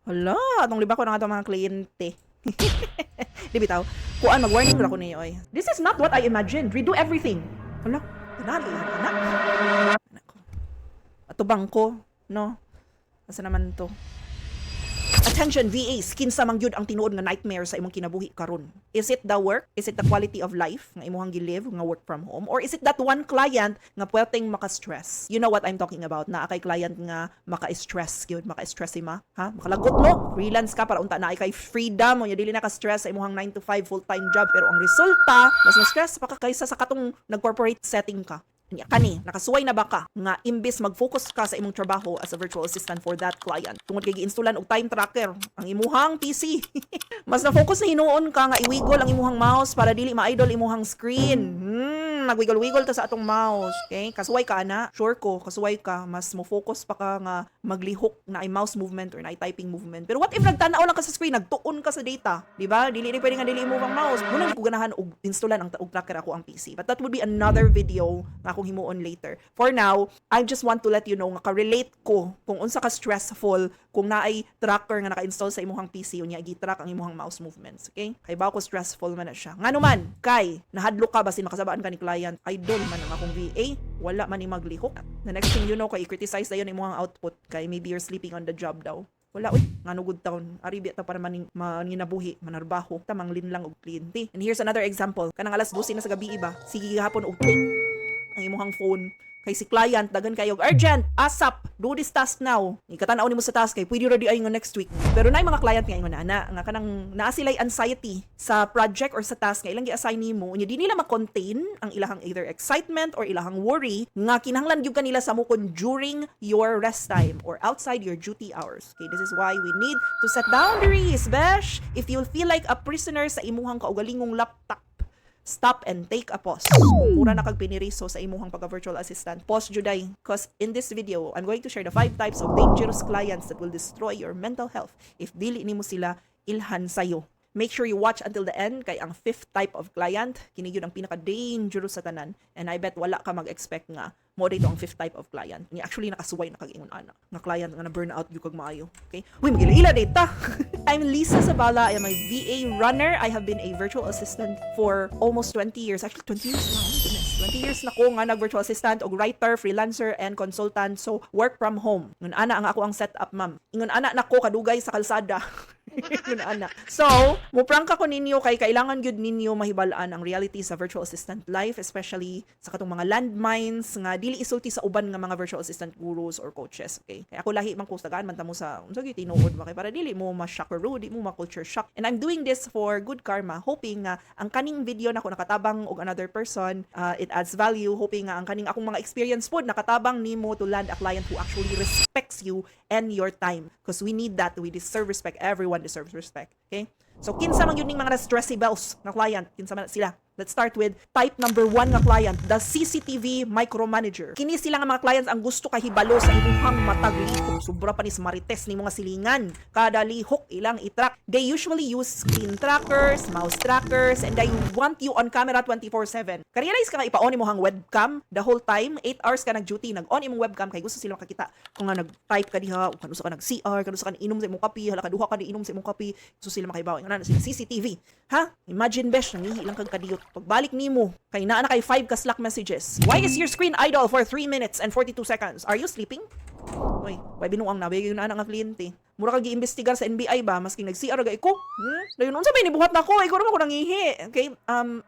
Hala, atong liba ko na nga itong mga kliyente. Di bitaw, kuan mag-warning ra ko niyo oy. This is not what I imagined. Redo everything. Hala, tinali yan anak. Anak ko. Ato bangko, no? Asa naman to? Attention VAs, kinsa man gyud ang tinuod nga nightmare sa imong kinabuhi karon? Is it the work? Is it the quality of life nga imong gilive nga work from home? Or is it that one client nga pwedeng maka-stress? You know what I'm talking about? Na kay client nga maka-stress gyud, maka-stress ima, ha? Makalagot no? Freelance ka para unta na kay freedom, unya dili na ka-stress sa imong 9 to 5 full-time job, pero ang resulta mas na-stress pa ka kaysa sa katong nag-corporate setting ka. Nya kani, nakasuway na ba ka nga imbis mag-focus ka sa imong trabaho as a virtual assistant for that client? Tungod kay gi-installan og time tracker ang imuhang PC. Mas na-focus na hinuon ka nga iwigol ang imuhang mouse para dili ma-idle imuhang screen. Nagwigol-wigol ta sa atong mouse. Okay? Kasuway ka ana, sure ko, kasuway ka, mas mo-focus pa ka nga maglihok na ay mouse movement or na ay typing movement. Pero what if nagtanaw lang ka sa screen, nagtuon ka sa data, di ba? Dili pwede nga dili mo ang mouse. Muna ko ganahan og installan ang og tracker ako ang PC. But that would be another video nga akong himuon later. For now, I just want to let you know nga ka-relate ko kung unsa ka stressful kung naay tracker nga naka-install sa imuhang PC unya gi-track ang imuhang mouse movements. Okay? Kay ba ko stressful man na siya. Ngano man, kay nahadlok ka basin makasabaan ka ni client, idol man ang akong VA, wala man ni maglihok. The next thing you know, kay criticize dayon imuhang output kay maybe you're sleeping on the job daw. Wala uy, ngano good town. Ari biya ta para maninabuhi, manarbaho, tamang linlang og kliyente. And here's another example. Kanang alas 12 na sa gabi ba, sige gihapon og ting ang imuhang phone. Kay si client dagan kayo urgent, ASAP, do this task now. Ikatanaw nimo sa task kay pwede ra di ay nga next week. Pero nay mga client nga ingon ana nga kanang naa sila'y anxiety sa project or sa task nga ilang gi-assign nimo, unya di nila ma-contain ang ilahang either excitement or ilahang worry nga kinahanglan gyud kanila samukon during your rest time or outside your duty hours. Okay, this is why we need to set boundaries, Besh. If you feel like a prisoner sa imuhang kaugalingong laptop, stop and take a pause. Kung mura na kag piniriso sa imuhang pagka-virtual assistant, pause juday. Because in this video, I'm going to share the 5 types of dangerous clients that will destroy your mental health if dili nimo sila ilhan sayo. Make sure you watch until the end kay ang 5th type of client, kini gyud ang pinaka-dangerous sa tanan. And I bet wala ka mag-expect nga mo dito ang 5th type of client. Ni actually nakasuway na kag ingon ana. Nga client nga na burnout gyud kag maayo. Okay? Uy, magila data. I'm Lisa Sabala. I am a VA runner. I have been a virtual assistant for almost 20 years. Actually, 20 years na. Oh my goodness. 20 years na ko nga nag-virtual assistant og writer, freelancer, and consultant. So, work from home. Ngun ana ang ako ang setup, ma'am. Ingon ana nako kadugay sa kalsada. Ingon ana. So, muprank ako ninyo kay kailangan gyud ninyo mahibalaan ang reality sa virtual assistant life, especially sa katong mga landmines nga dili isulti sa uban nga mga virtual assistant gurus or coaches. Okay? Kaya ako lahi man kustagaan man ta mo sa unsa gyud tinuod ba kay para dili mo ma-shock or di mo ma-culture shock. And I'm doing this for good karma, hoping nga ang kaning video nako nakatabang og another person, it adds value, hoping nga ang kaning akong mga experience pod nakatabang nimo to land a client who actually respects you and your time, because we need that. We deserve respect. Everyone deserves respect. Okay? So kinsa man yun ning mga stressables na client, kinsa man sila? Let's start with type number 1 nga client, the CCTV micromanager. Kini sila nga mga clients ang gusto kahibalo sa imuhang matag lihok. Sobra pa ni marites ni mga silingan. Kada lihok ilang i-track. They usually use screen trackers, mouse trackers, and they want you on camera 24/7. Ka-realize ka nga ipa-on imong webcam the whole time. 8 hours ka nag-duty, nag-on imong webcam kay gusto sila makakita kung nga nag-type ka diha, o kanusa ka nag-CR, kanusa ka inom sa imong kape, hala kaduha ka di inom sa imong kape, gusto sila makahibaw. Nga na sila CCTV. Ha? Imagine Besh, nangihi lang kag kadiyot. Pagbalik nimo, kay naa na kay 5 ka Slack messages. Why is your screen idle for 3 minutes and 42 seconds? Are you sleeping? Uy, why binuang na, bigay na nga kliyente. Mura kag gi-investigar sa NBI ba, maski nag-CR gay ko. Dayon unsa bay ni buhat na ko, ikaw naman ko nangihi. Okay?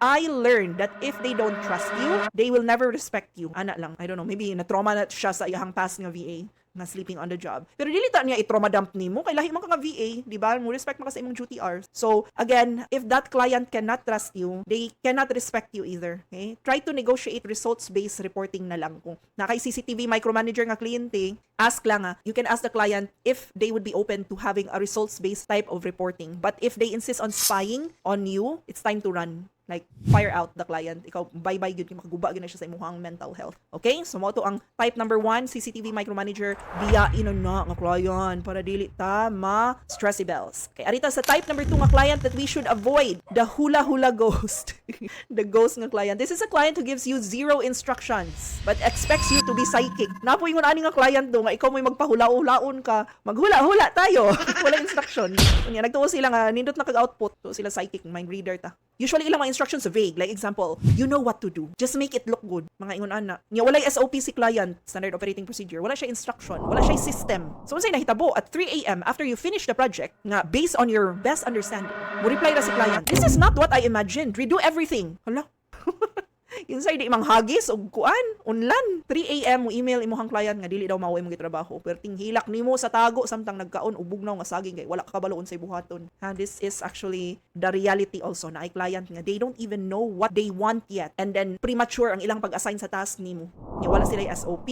I learned that if they don't trust you, they will never respect you. Ana lang, I don't know, maybe na-trauma na siya sa iyang past nga VA nga sleeping on the job. Pero dili ta niya i-trauma dump nimo kay lahi man ka nga VA, di ba? Mo respect man ka sa imong duty hours. So, again, if that client cannot trust you, they cannot respect you either. Okay? Try to negotiate results-based reporting na lang. Kung na kay CCTV micromanager nga kliyente, ask lang you can ask the client if they would be open to having a results-based type of reporting. But if they insist on spying on you, it's time to run. like fire out the client. Ikaw bye-bye gyud kay makaguba gyud na siya sa imong mental health. Okay? So mo to ang type number 1, CCTV micromanager biyain na nga client para dili ta ma stressy bells. Okay, arita sa type number 2 nga client that we should avoid, the hula-hula ghost. The ghost nga client. This is a client who gives you zero instructions but expects you to be psychic. Napoy mo ani nga client do nga ikaw may magpahula-ulaon ka, maghula-hula tayo. Wala instruction. Unya nagtuo sila nga nindot na kag-output, to sila psychic mind reader ta. Usually ilang mga instructions vague, like example, you know what to do. Just make it look good. Mga ingon ana. Nya walay SOP si client, standard operating procedure. Wala siya instruction, wala siya system. So unsay nahitabo at 3 a.m. after you finish the project nga based on your best understanding. Mo reply ra si client, this is not what I imagined. Redo everything. Hala. Inside di imang hagis og kuan unlan 3 a.m. mo email imong client nga dili daw mao imong gitrabaho perting hilak nimo sa tago samtang nagkaon ubog na nga saging kay wala ka kabaloon sa buhaton. This is actually the reality also na ay client nga they don't even know what they want yet and then premature ang ilang pag-assign sa task nimo. Nya wala sila SOP,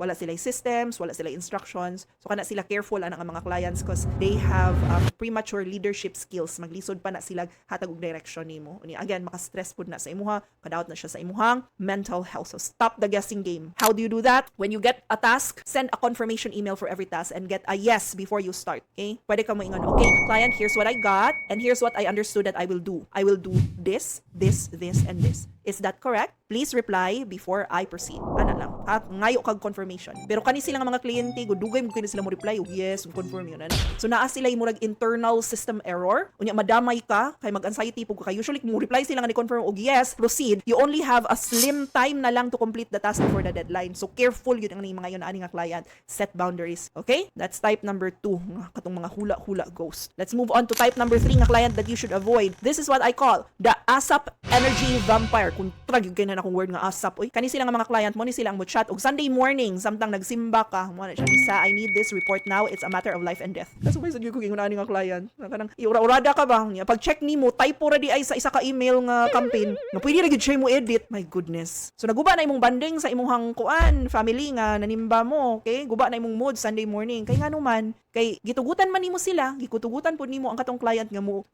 wala sila systems, wala sila instructions. So kana sila careful ang mga clients because they have premature leadership skills. Maglisod pa na sila hatag og direction nimo. Again, maka-stress pud na sa imuha, kadaot na siya sa imuhang mental health. So stop the guessing game. How do you do that? When you get a task, send a confirmation email for every task and get a yes before you start. Okay? Pwede ka mo ingon, okay, client, here's what I got and here's what I understood that I will do. I will do this, this, this, and this. Is that correct? Please reply before I proceed. Ana lang. At ngayo kag confirmation. Pero kani sila nga mga kliyente, dugay mo kini sila mo reply, yes, confirm yun. Ana. So naa sila yung murag internal system error. Unya madamay ka kay mag-anxiety pug ka. Usually mo reply sila nga ni confirm og yes, proceed. You only have a slim time na lang to complete the task before the deadline. So careful yun ang mga yun ani nga client. Set boundaries. Okay? That's type number 2, katong mga hula-hula ghost. Let's move on to type number 3 nga client that you should avoid. This is what I call the ASAP energy vampire. Kung trag yung kainan akong word nga ASAP. Oy, kani sila nga mga client mo ni sila ang mo chat og Sunday morning samtang nagsimba ka. Mo na siya, Lisa, I need this report now. It's a matter of life and death. Kasi may sadyo ko gingon ani nga client. Kanang iura-urada ka ba niya? Pag check nimo, typo ra di ay sa isa ka email nga campaign. Nga pwede ra gyud siya mo edit. My goodness. So naguba na imong banding sa imong kuan family nga nanimba mo, okay? Guba na imong mood Sunday morning. Kay ngano man, kay gitugutan man nimo sila, gikutugutan pud nimo ang katong client nga mo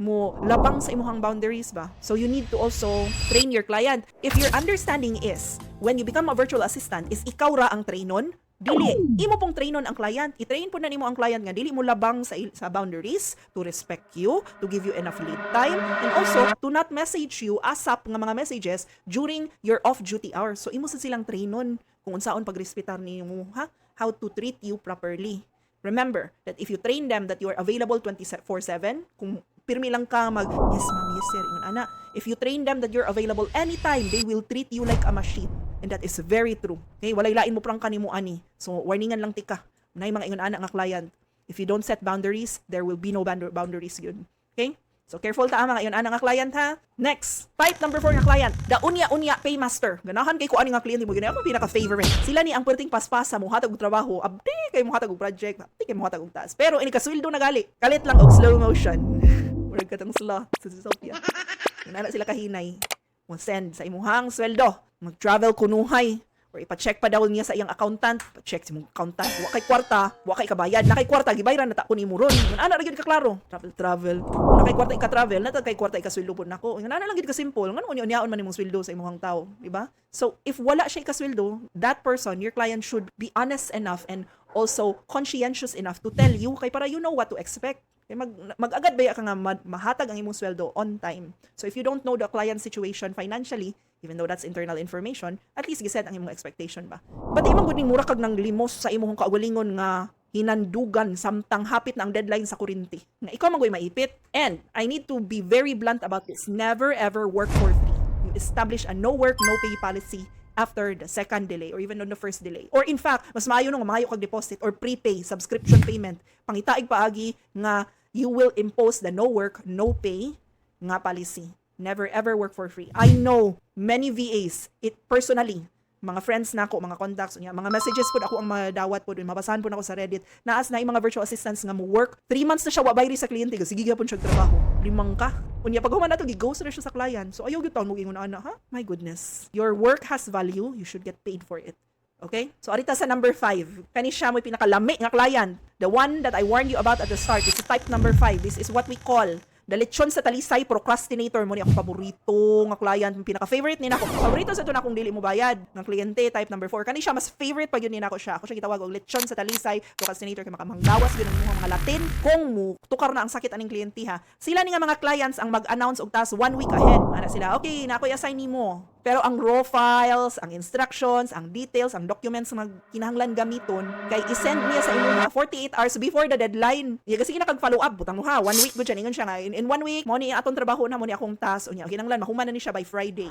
labang sa imong boundaries ba. So you need to also train your client. If your understanding is when you become a virtual assistant is ikaw ra ang trainon, dili imo pong trainon ang client. I-train po na nimo ang client nga dili mo labang sa boundaries, to respect you, to give you enough lead time, and also to not message you ASAP nga mga messages during your off duty hours. So imo sa silang trainon kung unsaon pagrespetar nimo how to treat you properly. Remember that if you train them that you are available 24/7, kung pirmi lang ka mag, yes ma'am, yes sir, yun ana. If you train them that you're available anytime, they will treat you like a machine. And that is very true. Okay, walay lain mo prang kanimo ani. So warningan lang tika. Nay mga ingon ana nga client. If you don't set boundaries, there will be no boundaries yun. Okay? So careful ta mga iyon ana nga client ha. Next, type number 4 nga client, the unya-unya paymaster. Ganahan kay ko ani nga kliyente mo gani ako pinaka-favorite. Sila ni ang perting paspasa mo hatag og trabaho, abdi kay mo hatag og project, abdi kay mo hatag og task. Pero ini kasweldo na gali. Kalit lang og slow motion. Murag katong sloth sa Sophia. Nana sila kahinay. Mo send sa imuhang sweldo. Mag-travel kunohay. Or ipa-check pa daw niya sa iyang accountant. Pa-check si mong accountant. Wa kay kwarta, wa kay kabayad. Na kay kwarta, gibayran na ta ko ni mo ron. Ana ra gyud ka klaro. Travel. Na kay kwarta ika-travel, na kay kwarta ikasweldo pud nako. Ana lang gyud ka simple. Ngano unya-unyaon man imong sweldo sa imong tao, di ba? So, if wala siya ikasweldo, that person, your client should be honest enough and also conscientious enough to tell you kay para you know what to expect. Kaya mag-agad ba ka nga mahatag ang imong sweldo on time. So if you don't know the client situation financially, even though that's internal information, at least giset ang imong expectation ba. But imong gud ning mura kag nang limos sa imong kaugalingon nga hinandugan samtang hapit na ang deadline sa kuryente. Nga ikaw magoy maipit. And I need to be very blunt about this. Never ever work for free. You establish a no work, no pay policy after the second delay or even on the first delay. Or in fact, mas maayo nung maayo kag deposit or prepay, subscription payment. Pangitaig paagi nga you will impose the no work, no pay nga policy. Never ever work for free. I know many VAs, it personally, mga friends nako, mga contacts, mga messages po ako ang madawat po doon, mabasahan po ako sa Reddit. Naas na yung mga virtual assistants nga mo work. 3 months na siya wa bayri sa kliyente, sige gyapon siya trabaho. 5 ka. Unya pag human nato gi-ghost na siya sa client. So ayaw gyud taon mo ingon ana, ha? My goodness. Your work has value, you should get paid for it. Okay? So arita sa number 5. Kani siya mo pinakalami nga client. The one that I warned you about at the start is type number 5. This is what we call Dalitsyon sa talisay, procrastinator mo ni akong paborito nga client, pinaka-favorite ni nako. Paborito sa ito na kung dili mo bayad ng kliyente, type number 4. Kani siya, mas favorite pag yun ni nako siya. Ako siya gitawag og lechon sa talisay, procrastinator, kay makamanggawas yun ang mga Latin. Kung mo, tukar na ang sakit aning kliyente ha. Sila ni nga mga clients ang mag-announce og task 1 week ahead. Ana sila, okay, na ako i-assign nimo. Pero ang raw files, ang instructions, ang details, ang documents na kinahanglan gamiton, kay i-send niya sa imo 48 hours before the deadline. Iya kasi kinakag-follow up, butang mo ha, 1 week gud siya, ingon siya nga, in 1 week, mo ni atong trabaho na, mo ni akong task, unya, kinahanglan, mahuman na ni siya by Friday.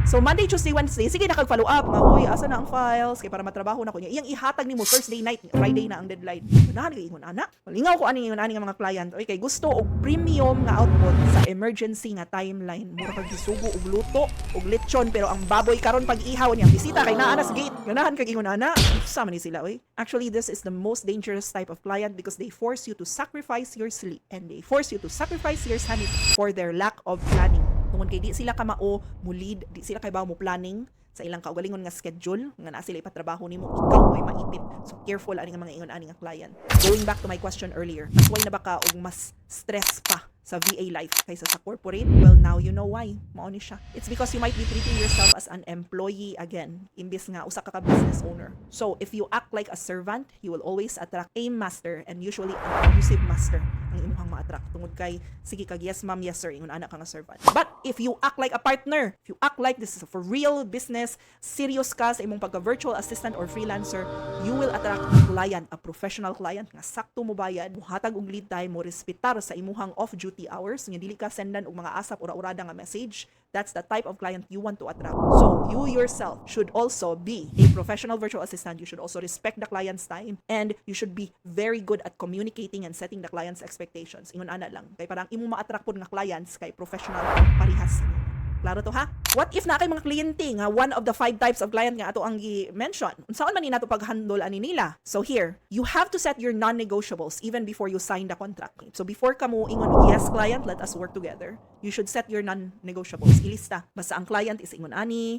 So, Monday, Tuesday, Wednesday, sige nakag-follow up. Nga, uy, asa na ang files? Kaya para matrabaho na ko niya. Iyang ihatag ni mo Thursday night, Friday na ang deadline. Unahan ka ingon, ana. Malingaw ko ani nga mga client. Uy, kay gusto og premium nga output sa emergency nga timeline. Mura kag gisugo og luto, og lechon, pero ang baboy karon pag ihaw niya, bisita kay naa sa gate. Unahan kag ingon, ana. Sama ni sila, uy. Actually, this is the most dangerous type of client because they force you to sacrifice your sleep and they force you to sacrifice your sanity for their lack of planning. Tungod kay di sila kamao mo lead, di sila kay ba mo planning sa ilang kaugalingon nga schedule nga naa sila ipatrabaho nimo, ikaw mo'y maipit. So careful ani nga mga ingon ani nga client. Going back to my question earlier, mas why na ba ka og mas stress pa sa VA life kaysa sa corporate? Well, now you know why. Mao ni siya. It's because you might be treating yourself as an employee again, imbis nga usa ka business owner. So, if you act like a servant, you will always attract a master and usually an abusive master ang imong ma-attract. Tungod kay, sige kag yes ma'am, yes sir, ingon anak ka nga servant. But, if you act like a partner, if you act like this is for real business, serious ka sa imong pagka-virtual assistant or freelancer, you will attract a client, a professional client nga sakto mo bayad, muhatag og lead time, mo respetar sa imuhang off-duty hours, nga dili ka sendan og mga asap ura-urada nga message. That's the type of client you want to attract. So, you yourself should also be a professional virtual assistant. You should also respect the client's time and you should be very good at communicating and setting the client's expectations. Ingon ana lang. Kay parang imo ma-attract pod nga clients kay professional parihas. Klaro to ha? What if na kay mga kliyente nga one of the 5 types of client nga ato ang gi-mention? Unsaon man ni nato pag-handle ani nila? So here, you have to set your non-negotiables even before you sign the contract. So before ka mo ingon, yes client, let us work together, you should set your non-negotiables. Ilista. Basta ang client is ingon ani,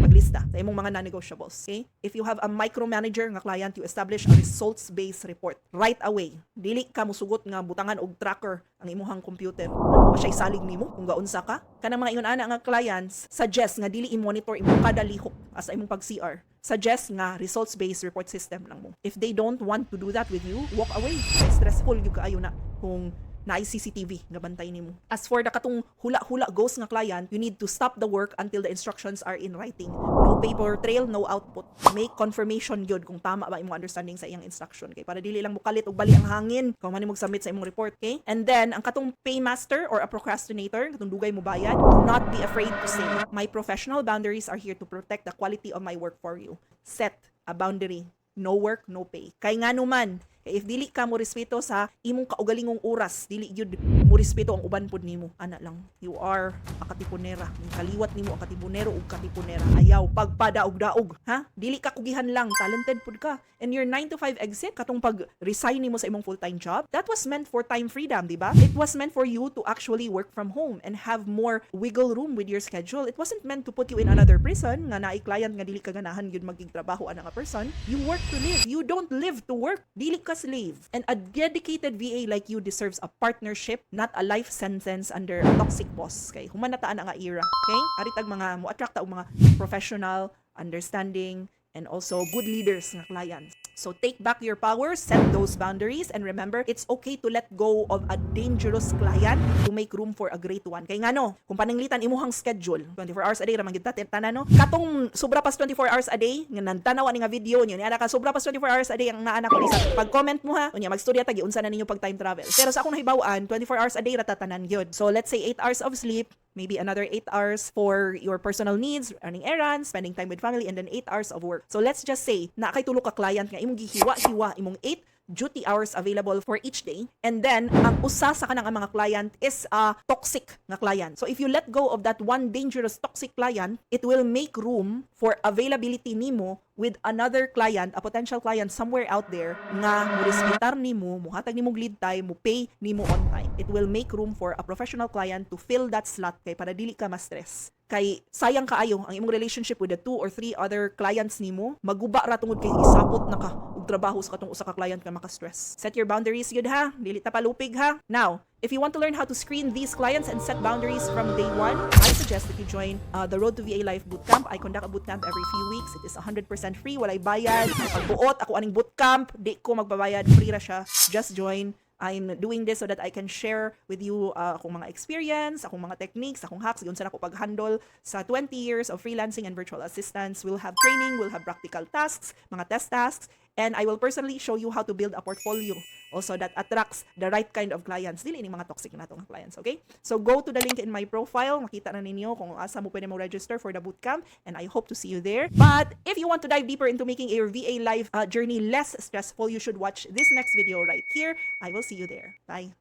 paglista sa imong mga non-negotiables. Okay? If you have a micromanager nga client, you establish a results-based report right away. Dili ka musugot nga butangan og tracker ang imuhang computer. Ano siya isalig nimo kung gaunsa ka? Kanang mga ingon ana nga clients, suggest nga dili i-monitor imong kada lihok asa imong pag-CR. Suggest nga results-based report system lang mo. If they don't want to do that with you, walk away. Stressful gyud kaayo na kung naay CCTV nga bantay nimo. As for the katong hula-hula ghost nga client, you need to stop the work until the instructions are in writing. No paper trail, no output. Make confirmation gyud kung tama ba imong understanding sa iyang instruction, kay para dili lang mukalit og bali ang hangin kung man imong submit sa imong report, okay? And then ang katong paymaster or a procrastinator, katong dugay mo bayad, do not be afraid to say, my professional boundaries are here to protect the quality of my work for you. Set a boundary. No work, no pay. Kay ngano man, if dili ka mo respeto sa imong kaugalingong oras, dili gyud mo respeto ang uban pod nimo, ana lang. You are a katipunera. Kaliwat nimo ang katipunero ug katipunera. Ayaw pagpadaog-daog, ha? Dili ka kugihan lang, talented pod ka. And your 9 to 5 exit katong pag-resign nimo sa imong full-time job, that was meant for time freedom, di ba? It was meant for you to actually work from home and have more wiggle room with your schedule. It wasn't meant to put you in another prison nga naay client nga dili ka ganahan gyud magtrabaho ana nga person. You work to live. You don't live to work. Dili ka slave. And a dedicated VA like you deserves a partnership, not a life sentence under a toxic boss. Kay human na taan nga era. Okay? Aritag mga mo attract og mga professional, understanding, and also good leaders nga clients. So take back your power, set those boundaries, and remember, it's okay to let go of a dangerous client to make room for a great one. Kay ngano, kung paninglitan imuhang schedule, 24 hours a day ramang kita tanan no. Katong sobra pas 24 hours a day nga nantanaw ani nga video niyo, niya ka sobra pas 24 hours a day ang naana ko isa. Pag-comment mo ha, unya magstorya tagi unsa na ninyo pag time travel. Pero sa akong nahibaw-an, 24 hours a day ratatanan gyud. So let's say 8 hours of sleep, maybe another 8 hours for your personal needs, running errands, spending time with family, and then 8 hours of work. So let's just say, na kay tulo ka client nga imong gihiwa-hiwa imong 8 duty hours available for each day. And then, ang usa sa kanang mga client is a toxic nga client. So if you let go of that one dangerous toxic client, it will make room for availability nimo with another client, a potential client somewhere out there nga mo respetar nimo, muhatag nimo lead time, mo pay nimo on time. It will make room for a professional client to fill that slot kay para dili ka ma-stress. Kay sayang kaayo ang imong relationship with the 2 or 3 other clients nimo, maguba ra tungod kay isapot na ka og trabaho sa katong usa ka client nga maka-stress. Set your boundaries gyud ha, dili ta palupig ha. Now, If you want to learn how to screen these clients and set boundaries from day one, I suggest that you join the Road to VA Life Bootcamp. I conduct a bootcamp every few weeks. It is 100% free. Walay bayad. Pagbuot, ako aning bootcamp. Di ko magbabayad. Free ra siya. Just join. I'm doing this so that I can share with you akong mga experience, akong mga techniques, akong hacks, yun sa ako pag-handle sa 20 years of freelancing and virtual assistance. We'll have training, we'll have practical tasks, mga test tasks, and I will personally show you how to build a portfolio also that attracts the right kind of clients. Dili ini mga toxic na itong clients, okay? So go to the link in my profile. Makita na ninyo kung asa mo pwede mo register for the bootcamp, and I hope to see you there. But if you want to dive deeper into making your VA life journey less stressful, you should watch this next video right here. I will see you there. Bye.